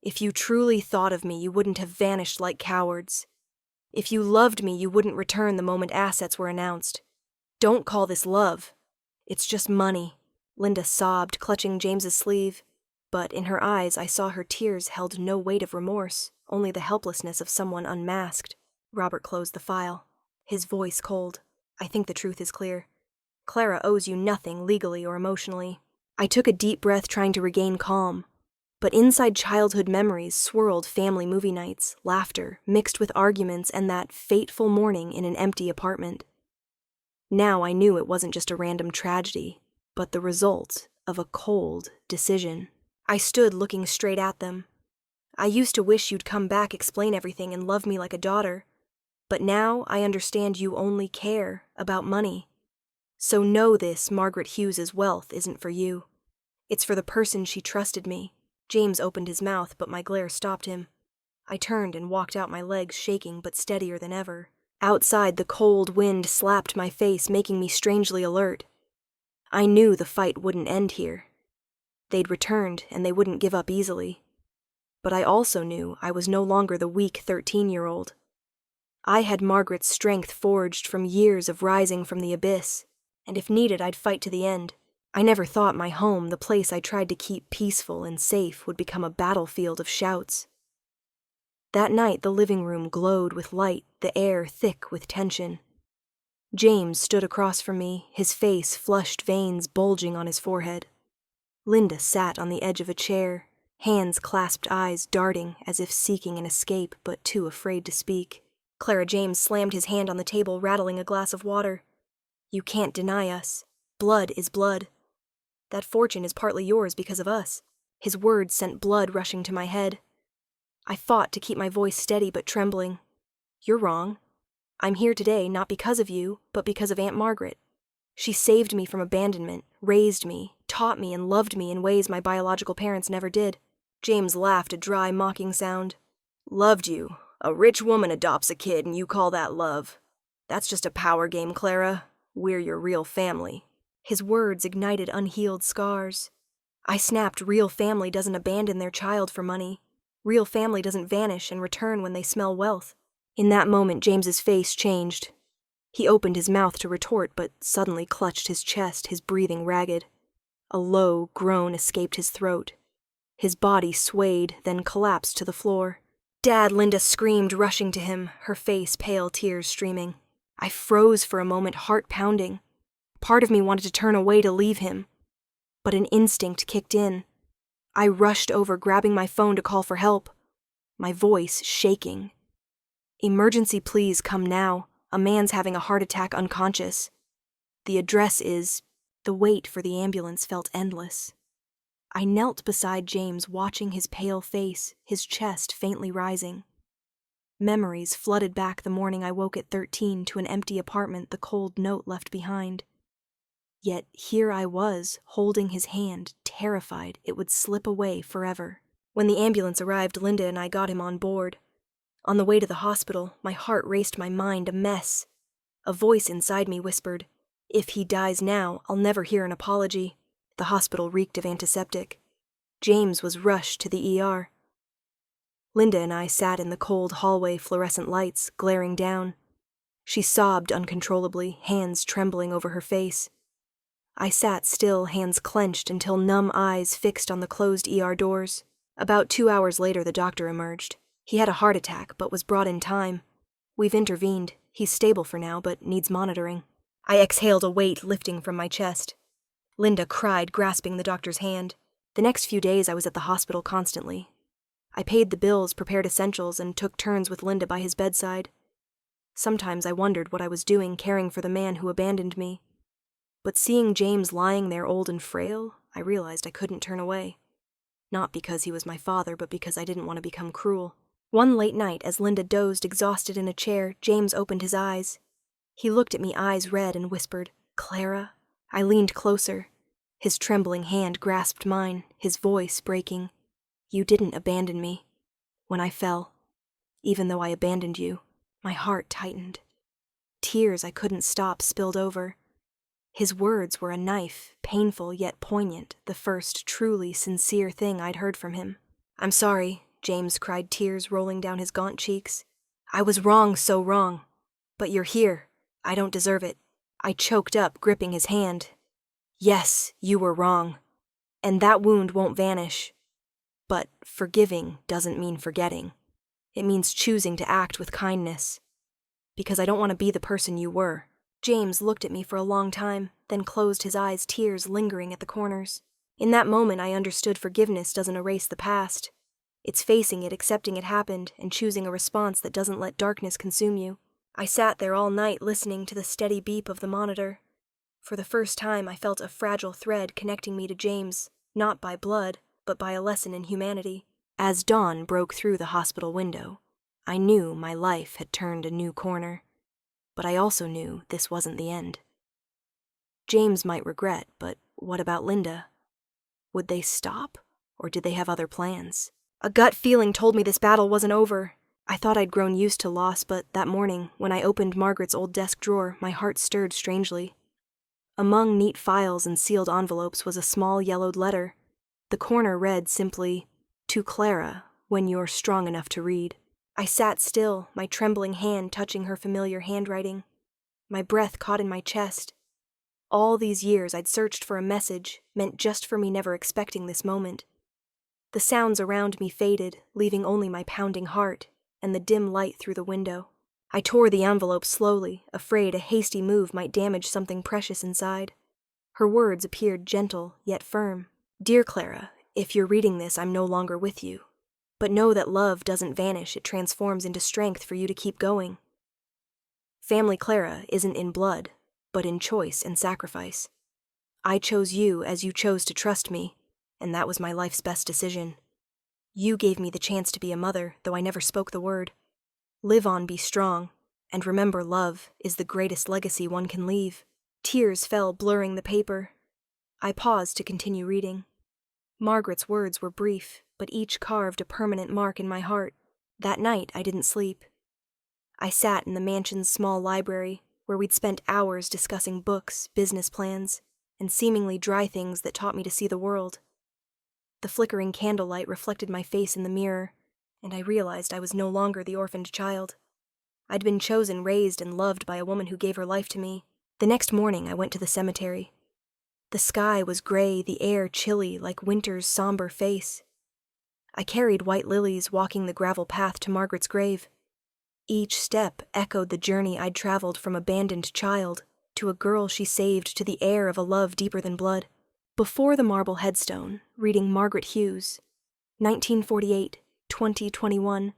[SPEAKER 1] If you truly thought of me, you wouldn't have vanished like cowards. If you loved me, you wouldn't return the moment assets were announced. Don't call this love. It's just money. Linda sobbed, clutching James's sleeve. But in her eyes, I saw her tears held no weight of remorse, only the helplessness of someone unmasked. Robert closed the file, his voice cold. I think the truth is clear. Clara owes you nothing legally or emotionally. I took a deep breath trying to regain calm. But inside childhood memories swirled family movie nights, laughter, mixed with arguments, and that fateful morning in an empty apartment. Now I knew it wasn't just a random tragedy, but the result of a cold decision. I stood looking straight at them. I used to wish you'd come back, explain everything, and love me like a daughter. But now I understand you only care about money. So know this, Margaret Hughes's wealth isn't for you. It's for the person she trusted me. James opened his mouth, but my glare stopped him. I turned and walked out, my legs shaking but steadier than ever. Outside, the cold wind slapped my face, making me strangely alert. I knew the fight wouldn't end here. They'd returned, and they wouldn't give up easily. But I also knew I was no longer the weak 13-year-old. I had Margaret's strength forged from years of rising from the abyss, and if needed, I'd fight to the end. I never thought my home, the place I tried to keep peaceful and safe, would become a battlefield of shouts. That night, the living room glowed with light, the air thick with tension. James stood across from me, his face flushed, veins bulging on his forehead. Linda sat on the edge of a chair, hands clasped, eyes darting as if seeking an escape but too afraid to speak. Clara James slammed his hand on the table, rattling a glass of water. You can't deny us. Blood is blood. That fortune is partly yours because of us. His words sent blood rushing to my head. I fought to keep my voice steady but trembling. You're wrong. I'm here today not because of you, but because of Aunt Margaret. She saved me from abandonment, raised me, taught me, and loved me in ways my biological parents never did. James laughed, a dry, mocking sound. Loved you? A rich woman adopts a kid and you call that love? That's just a power game, Clara. We're your real family. His words ignited unhealed scars. I snapped, real family doesn't abandon their child for money. Real family doesn't vanish and return when they smell wealth. In that moment, James's face changed. He opened his mouth to retort, but suddenly clutched his chest, his breathing ragged. A low groan escaped his throat. His body swayed, then collapsed to the floor. Dad, Linda screamed, rushing to him, her face pale, tears streaming. I froze for a moment, heart pounding. Part of me wanted to turn away to leave him, but an instinct kicked in. I rushed over, grabbing my phone to call for help, my voice shaking. Emergency, please, come now. A man's having a heart attack, unconscious. The address is... The wait for the ambulance felt endless. I knelt beside James, watching his pale face, his chest faintly rising. Memories flooded back the morning I woke at 13 to an empty apartment, the cold note left behind. Yet here I was, holding his hand, terrified it would slip away forever. When the ambulance arrived, Linda and I got him on board. On the way to the hospital, my heart raced, my mind a mess. A voice inside me whispered, "If he dies now, I'll never hear an apology." The hospital reeked of antiseptic. James was rushed to the ER. Linda and I sat in the cold hallway, fluorescent lights glaring down. She sobbed uncontrollably, hands trembling over her face. I sat still, hands clenched, until numb eyes fixed on the closed ER doors. About 2 hours later, the doctor emerged. He had a heart attack, but was brought in time. We've intervened. He's stable for now, but needs monitoring. I exhaled, a weight lifting from my chest. Linda cried, grasping the doctor's hand. The next few days I was at the hospital constantly. I paid the bills, prepared essentials, and took turns with Linda by his bedside. Sometimes I wondered what I was doing, caring for the man who abandoned me. But seeing James lying there old and frail, I realized I couldn't turn away. Not because he was my father, but because I didn't want to become cruel. One late night, as Linda dozed exhausted in a chair, James opened his eyes. He looked at me, eyes red, and whispered, "Clara?" I leaned closer. His trembling hand grasped mine, his voice breaking. "You didn't abandon me. When I fell, even though I abandoned you." My heart tightened. Tears I couldn't stop spilled over. His words were a knife, painful yet poignant, the first truly sincere thing I'd heard from him. "I'm sorry," James cried, tears rolling down his gaunt cheeks. "I was wrong, so wrong. But you're here. I don't deserve it." I choked up, gripping his hand. "Yes, you were wrong. And that wound won't vanish. But forgiving doesn't mean forgetting. It means choosing to act with kindness. Because I don't want to be the person you were." James looked at me for a long time, then closed his eyes, tears lingering at the corners. In that moment, I understood forgiveness doesn't erase the past. It's facing it, accepting it happened, and choosing a response that doesn't let darkness consume you. I sat there all night listening to the steady beep of the monitor. For the first time, I felt a fragile thread connecting me to James, not by blood, but by a lesson in humanity. As dawn broke through the hospital window, I knew my life had turned a new corner. But I also knew this wasn't the end. James might regret, but what about Linda? Would they stop, or did they have other plans? A gut feeling told me this battle wasn't over. I thought I'd grown used to loss, but that morning, when I opened Margaret's old desk drawer, my heart stirred strangely. Among neat files and sealed envelopes was a small yellowed letter. The corner read simply, "To Clara, when you're strong enough to read." I sat still, my trembling hand touching her familiar handwriting. My breath caught in my chest. All these years I'd searched for a message, meant just for me, never expecting this moment. The sounds around me faded, leaving only my pounding heart and the dim light through the window. I tore the envelope slowly, afraid a hasty move might damage something precious inside. Her words appeared gentle, yet firm. "Dear Clara, if you're reading this, I'm no longer with you. But know that love doesn't vanish, it transforms into strength for you to keep going. Family Clara isn't in blood, but in choice and sacrifice. I chose you as you chose to trust me, and that was my life's best decision. You gave me the chance to be a mother, though I never spoke the word. Live on, be strong, and remember love is the greatest legacy one can leave." Tears fell, blurring the paper. I paused to continue reading. Margaret's words were brief, but each carved a permanent mark in my heart. That night, I didn't sleep. I sat in the mansion's small library, where we'd spent hours discussing books, business plans, and seemingly dry things that taught me to see the world. The flickering candlelight reflected my face in the mirror, and I realized I was no longer the orphaned child. I'd been chosen, raised, and loved by a woman who gave her life to me. The next morning, I went to the cemetery. The sky was gray, the air chilly, like winter's somber face. I carried white lilies, walking the gravel path to Margaret's grave. Each step echoed the journey I'd traveled, from abandoned child to a girl she saved, to the air of a love deeper than blood. Before the marble headstone, reading Margaret Hughes, 1948, 2021,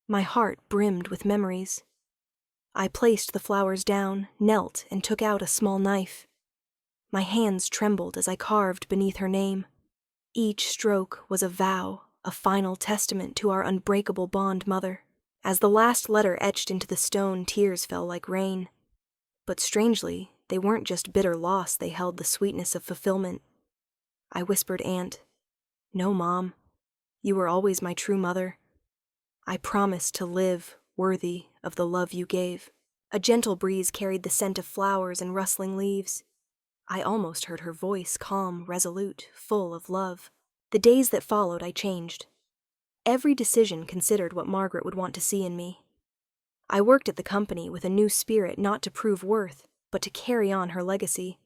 [SPEAKER 1] my heart brimmed with memories. I placed the flowers down, knelt, and took out a small knife. My hands trembled as I carved beneath her name. Each stroke was a vow, a final testament to our unbreakable bond, Mother. As the last letter etched into the stone, tears fell like rain. But strangely, they weren't just bitter loss, they held the sweetness of fulfillment. I whispered, "Aunt, no, Mom, you were always my true mother. I promised to live worthy of the love you gave." A gentle breeze carried the scent of flowers and rustling leaves. I almost heard her voice, calm, resolute, full of love. The days that followed, I changed. Every decision considered what Margaret would want to see in me. I worked at the company with a new spirit, not to prove worth, but to carry on her legacy.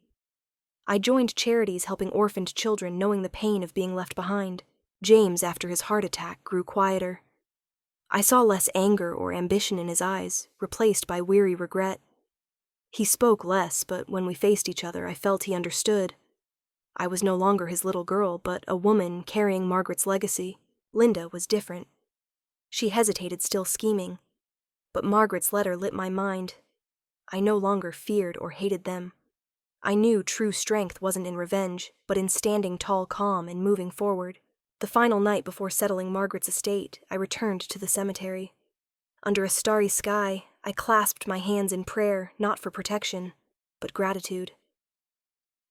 [SPEAKER 1] I joined charities helping orphaned children, knowing the pain of being left behind. James, after his heart attack, grew quieter. I saw less anger or ambition in his eyes, replaced by weary regret. He spoke less, but when we faced each other, I felt he understood. I was no longer his little girl, but a woman carrying Margaret's legacy. Linda was different. She hesitated, still scheming. But Margaret's letter lit my mind. I no longer feared or hated them. I knew true strength wasn't in revenge, but in standing tall, calm, and moving forward. The final night before settling Margaret's estate, I returned to the cemetery. Under a starry sky, I clasped my hands in prayer, not for protection, but gratitude.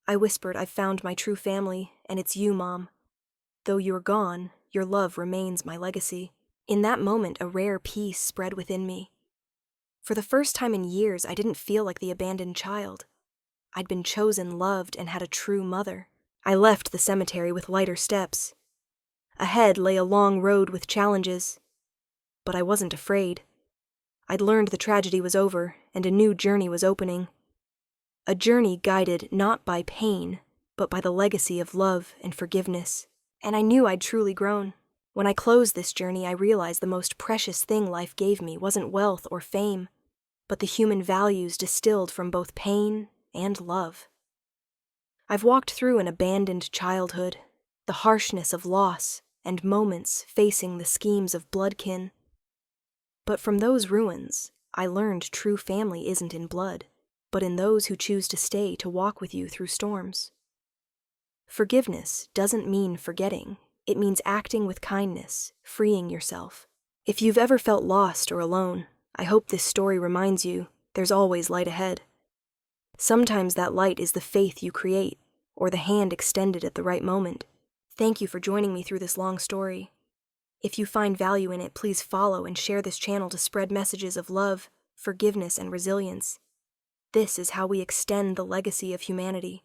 [SPEAKER 1] I whispered, "I've found my true family, and it's you, Mom. Though you're gone, your love remains my legacy." In that moment, a rare peace spread within me. For the first time in years, I didn't feel like the abandoned child. I'd been chosen, loved, and had a true mother. I left the cemetery with lighter steps. Ahead lay a long road with challenges. But I wasn't afraid. I'd learned the tragedy was over, and a new journey was opening. A journey guided not by pain, but by the legacy of love and forgiveness. And I knew I'd truly grown. When I closed this journey, I realized the most precious thing life gave me wasn't wealth or fame, but the human values distilled from both pain and love. I've walked through an abandoned childhood, the harshness of loss, and moments facing the schemes of bloodkin. But from those ruins, I learned true family isn't in blood, but in those who choose to stay to walk with you through storms. Forgiveness doesn't mean forgetting. It means acting with kindness, freeing yourself. If you've ever felt lost or alone, I hope this story reminds you there's always light ahead. Sometimes that light is the faith you create, or the hand extended at the right moment. Thank you for joining me through this long story. If you find value in it, please follow and share this channel to spread messages of love, forgiveness, and resilience. This is how we extend the legacy of humanity.